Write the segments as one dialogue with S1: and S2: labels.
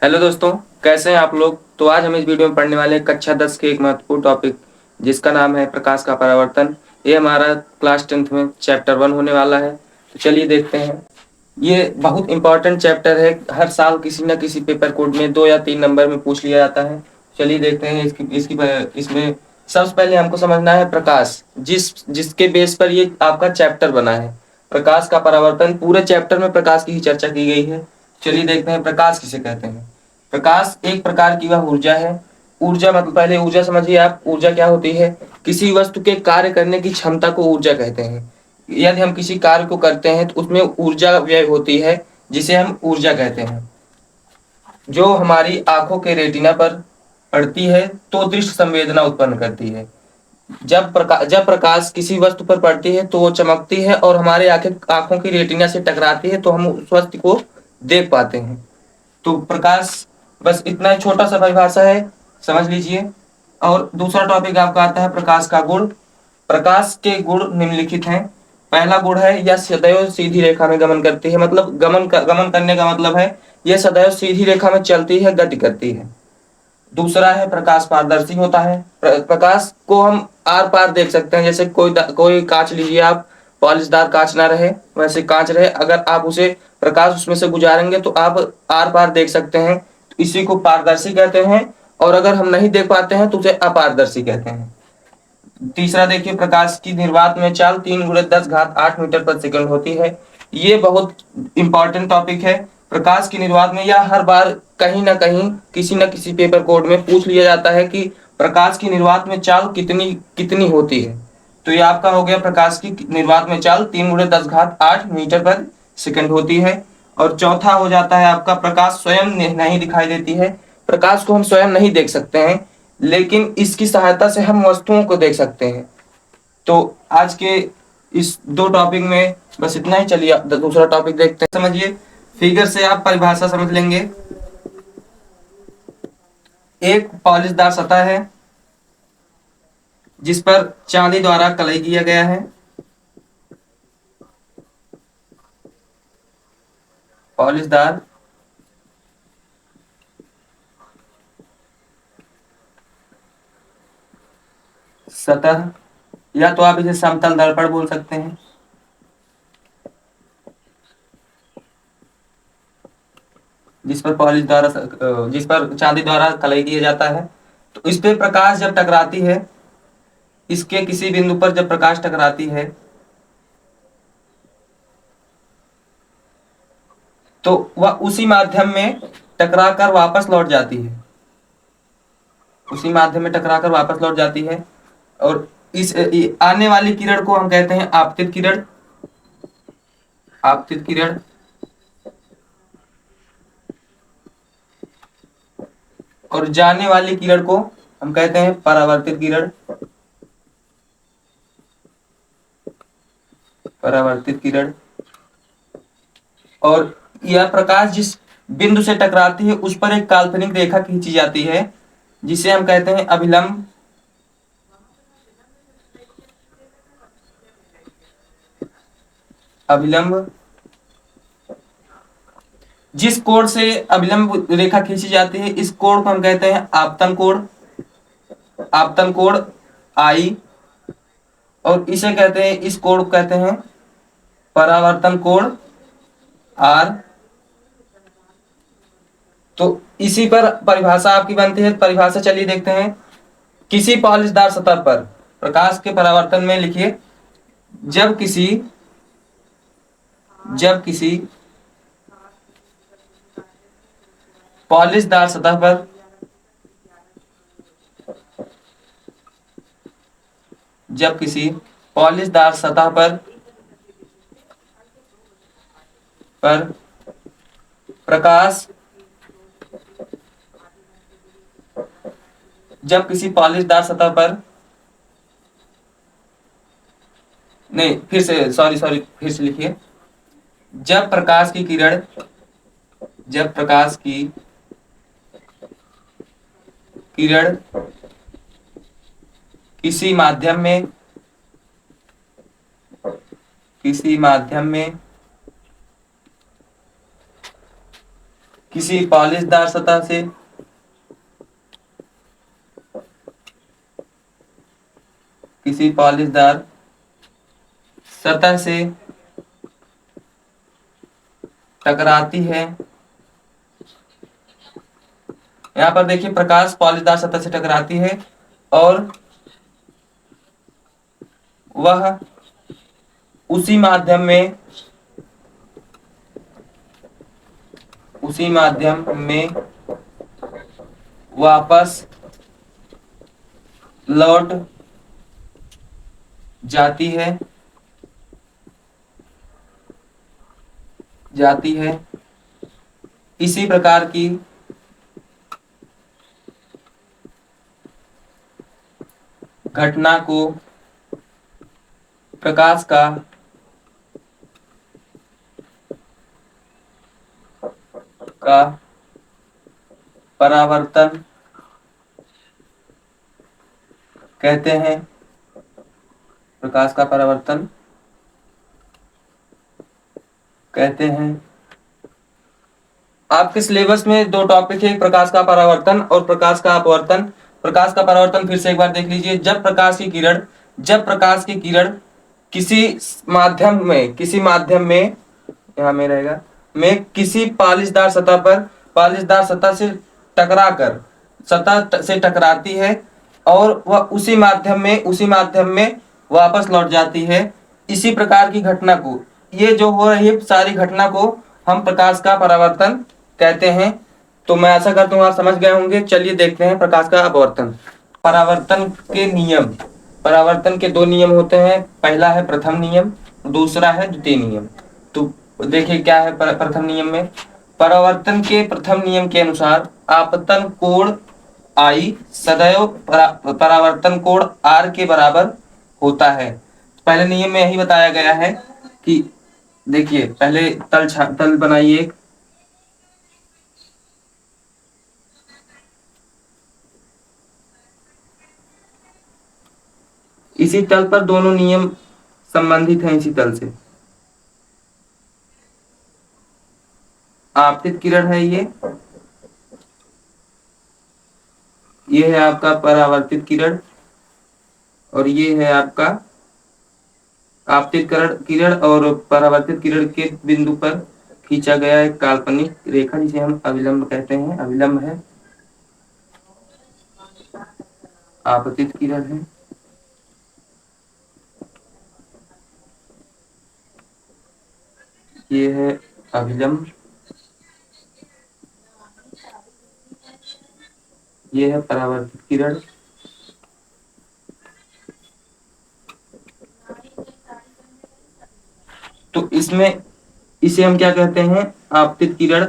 S1: Hello दोस्तों, कैसे हैं आप लोग। तो आज हम इस वीडियो में पढ़ने वाले हैं कक्षा 10 के एक महत्वपूर्ण टॉपिक जिसका नाम है प्रकाश का परावर्तन। ये हमारा क्लास 10th में चैप्टर 1 होने वाला है। तो चलिए देखते हैं। ये बहुत इंपॉर्टेंट चैप्टर है। हर साल किसी न किसी पेपर कोड में 2 या 3 नंबर में पूछ लिया जाता है। चलिए देखते हैं इसमें सबसे पहले हमको समझना है प्रकाश, जिसके बेस पर ये आपका चैप्टर बना है। प्रकाश का परावर्तन, पूरे चैप्टर में प्रकाश की ही चर्चा की गई है। चलिए देखते हैं प्रकाश किसे कहते हैं। प्रकाश एक प्रकार की वह ऊर्जा है। ऊर्जा मतलब, पहले ऊर्जा समझिए आप। ऊर्जा क्या होती है? किसी वस्तु के कार्य करने की क्षमता को ऊर्जा कहते हैं। यदि हम किसी कार्य को करते हैं तो उसमें ऊर्जा व्यय होती है, जिसे हम ऊर्जा कहते हैं। जो हमारी आंखों के रेटिना पर पड़ती है तो दृश्य संवेदना उत्पन्न करती है। जब प्रकाश किसी वस्तु पर पड़ती है तो वो चमकती है और हमारे आंखों की रेटिना से टकराती है, तो हम उस वस्तु को देख पाते हैं। तो प्रकाश, बस इतना ही छोटा सा परिभाषा है, समझ लीजिए। और दूसरा टॉपिक आपका आता है प्रकाश का गुण। प्रकाश के गुण निम्नलिखित हैं। पहला गुण है यह सदैव सीधी रेखा में गमन करती है। मतलब गमन करने का मतलब है यह सदैव सीधी रेखा में चलती है, गति करती है। दूसरा है प्रकाश पारदर्शी होता है। प्रकाश को हम आर पार देख सकते हैं। जैसे कोई कांच लीजिए आप, पॉलिशदार कांच ना रहे, वैसे कांच रहे, अगर आप उसे प्रकाश उसमें से गुजारेंगे तो आप आर पार देख सकते हैं। तो इसी को पारदर्शी कहते हैं। और अगर हम नहीं देख पाते हैं तो उसे अपारदर्शी कहते हैं। तीसरा देखिए, प्रकाश की निर्वात में चाल 3 × 10⁸ होती है। ये बहुत इंपॉर्टेंट टॉपिक है। प्रकाश की निर्वात में, या हर बार कहीं ना कहीं किसी न किसी पेपर कोड में पूछ लिया जाता है कि प्रकाश की निर्वात में चाल कितनी कितनी होती है। तो ये आपका हो गया, प्रकाश की निर्वात में चाल 3 × 10⁸ होती है। और चौथा हो जाता है आपका, प्रकाश स्वयं नहीं दिखाई देती है। प्रकाश को हम स्वयं नहीं देख सकते हैं, लेकिन इसकी सहायता से हम वस्तुओं को देख सकते हैं। तो आज के इस दो टॉपिक में बस इतना ही। चलिए अब दूसरा टॉपिक देखते हैं। समझिए, फिगर से आप परिभाषा समझ लेंगे। एक पॉलिशदार सतह है जिस पर चांदी द्वारा कलई किया गया है। पॉलिशदार सतह, या तो आप इसे समतल दर्पण बोल सकते हैं, जिस पर चांदी द्वारा कलई किया जाता है। तो इस पे प्रकाश जब टकराती है, इसके किसी बिंदु पर जब प्रकाश टकराती है तो वह उसी माध्यम में टकरा कर वापस लौट जाती है। उसी माध्यम में टकरा कर वापस लौट जाती है। और आने वाली किरण को हम कहते हैं आपतित किरण। आपतित किरण। और जाने वाली किरण को हम कहते हैं परावर्तित किरण। परावर्तित किरण। और यह प्रकाश जिस बिंदु से टकराती है उस पर एक काल्पनिक रेखा खींची जाती है, जिसे हम कहते हैं अभिलंब। अभिलंब। जिस कोण से अभिलंब रेखा खींची जाती है, इस कोण को हम कहते हैं आपतन कोण। आपतन कोण आई। और इसे कहते हैं, इस कोण को कहते हैं परावर्तन कोण आर। तो इसी पर परिभाषा आपकी बनती है। परिभाषा चलिए देखते हैं। किसी पॉलिशदार सतह पर प्रकाश के परावर्तन में लिखिए, जब किसी जब किसी पॉलिशदार सतह पर जब किसी पॉलिशदार सतह पर प्रकाश जब किसी पॉलिशदार सतह पर नहीं, फिर से सॉरी सॉरी फिर से लिखिए। जब प्रकाश की किरण जब प्रकाश की किरण किसी माध्यम में किसी माध्यम में किसी पॉलिशदार सतह से किसी पॉलिशदार सतह से टकराती है। यहाँ पर देखिए प्रकाश पॉलिशदार सतह से टकराती है और वह उसी माध्यम में वापस लौट जाती है। इसी प्रकार की घटना को प्रकाश का परावर्तन कहते हैं। प्रकाश का परावर्तन कहते हैं। आपके सिलेबस में दो टॉपिक है, प्रकाश का परावर्तन और प्रकाश का अपवर्तन। प्रकाश का परावर्तन फिर से एक बार देख लीजिए। जब प्रकाश की किरण किसी माध्यम में यहाँ में रहेगा में किसी पॉलिशदार सतह से टकराती है और वह उसी माध्यम में वापस लौट जाती है। इसी प्रकार की घटना को, ये जो हो रही है सारी घटना को हम प्रकाश का परावर्तन कहते हैं। तो मैं आशा करता हूँ आप समझ गए होंगे। चलिए देखते हैं प्रकाश का अपवर्तन। परावर्तन के दो नियम होते हैं। पहला है प्रथम नियम, दूसरा है द्वितीय नियम। तो देखिए क्या है प्रथम नियम में। परावर्तन के प्रथम नियम के अनुसार आपतन कोण I सदैव परावर्तन कोण R के बराबर होता है। पहले नियम में यही बताया गया है कि देखिए पहले तल बनाइए। इसी तल पर दोनों नियम संबंधित हैं। इसी तल से आपतित किरण है ये है आपका परावर्तित किरण और ये है आपका आपतित किरण और परावर्तित किरण के बिंदु पर खींचा गया एक काल्पनिक रेखा जिसे हम अभिलंब कहते हैं। अभिलंब है, आपतित किरण है। ये है अभिलंब, ये है परावर्तित किरण। तो इसमें इसे हम क्या कहते हैं, आपतित किरण।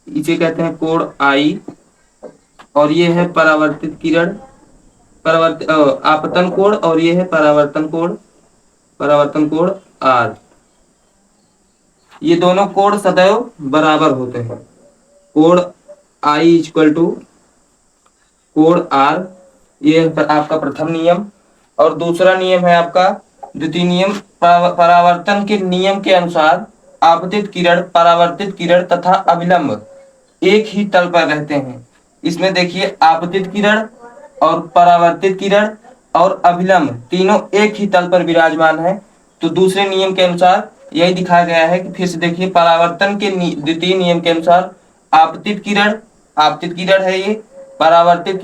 S1: इसे कहते हैं कोण I और ये है परावर्तित किरण, आपतन कोण और ये है परावर्तन कोण R। ये दोनों कोण सदैव बराबर होते हैं। कोण I इक्वल टू कोण R, ये आपका प्रथम नियम। और दूसरा नियम है आपका द्वितीय नियम। परावर्तन के नियम के अनुसार आपतित किरण, परावर्तित किरण तथा अभिलंब एक ही तल पर रहते हैं। इसमें देखिए आपतित किरण और परावर्तित किरण और अभिलंब तीनों एक ही तल पर विराजमान है। तो दूसरे नियम के अनुसार यही दिखाया गया है कि फिर से देखिए परावर्तन के द्वितीय नियम के अनुसार आपतित किरण है ये, परावर्तित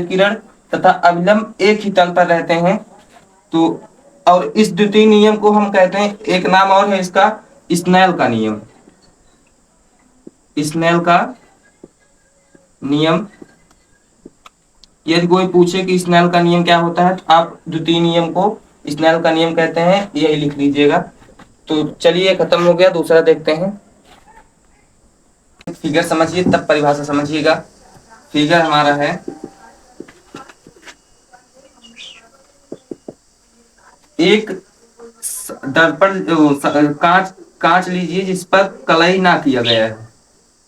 S1: किरण तथा अभिलंब एक ही तल पर रहते हैं। तो और इस द्वितीय नियम को हम कहते हैं, एक नाम और है इसका, स्नेल का नियम। स्नेल का नियम। यदि कोई पूछे कि स्नेल का नियम क्या होता है तो आप द्वितीय नियम को स्नेल का नियम कहते हैं, यही लिख लीजिएगा। तो चलिए खत्म हो गया, दूसरा देखते हैं। फिगर समझिए तब परिभाषा समझिएगा। फिगर हमारा है एक दर्पण, कांच लीजिए जिस पर कलई ना किया गया है।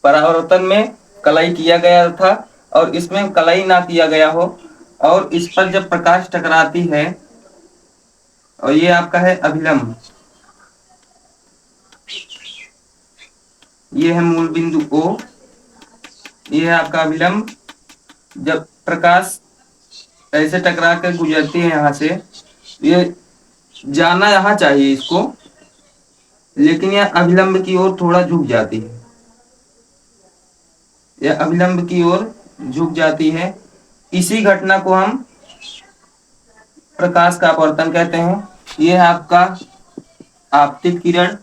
S1: परावर्तन में कलई किया गया था और इसमें कलई ना किया गया हो और इस पर जब प्रकाश टकराती है और ये आपका है अभिलंब। ये है मूल बिंदु O, ये है आपका अभिलंब। जब प्रकाश ऐसे टकरा कर गुजरती है यहाँ से, ये जाना यहाँ चाहिए इसको, लेकिन यह अभिलंब की ओर थोड़ा झुक जाती है, यह अभिलंब की ओर झुक जाती है। इसी घटना को हम प्रकाश का अपवर्तन कहते हैं। यह है आपका आपतित किरण,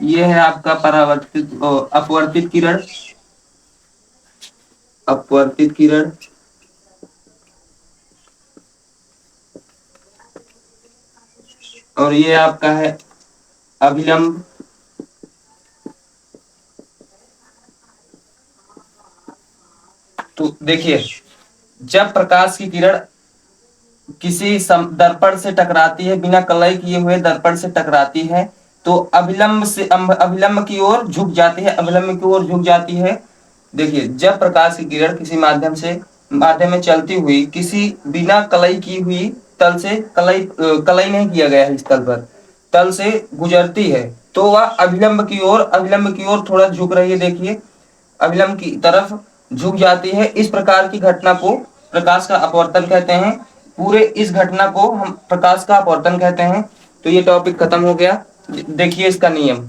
S1: ये है आपका परावर्तित अपवर्तित किरण, अपवर्तित किरण। और ये आपका है अभिलंब। तो देखिए, जब प्रकाश की किरण किसी दर्पण से टकराती है, बिना कलई किए हुए दर्पण से टकराती है, तो अभिलंब की ओर झुक जाती है, अभिलंब की ओर झुक जाती है। देखिए, जब प्रकाश की किरण किसी माध्यम में चलती हुई किसी बिना कलई की हुई तल से, कलई नहीं किया गया है इस तल पर, तल से गुजरती है, तो वह अभिलंब की ओर थोड़ा झुक रही है। देखिए, अभिलंब की तरफ झुक जाती है। इस प्रकार की घटना को प्रकाश का अपवर्तन कहते हैं। पूरे इस घटना को हम प्रकाश का अपवर्तन कहते हैं। तो ये टॉपिक खत्म हो गया। देखिए इसका नियम।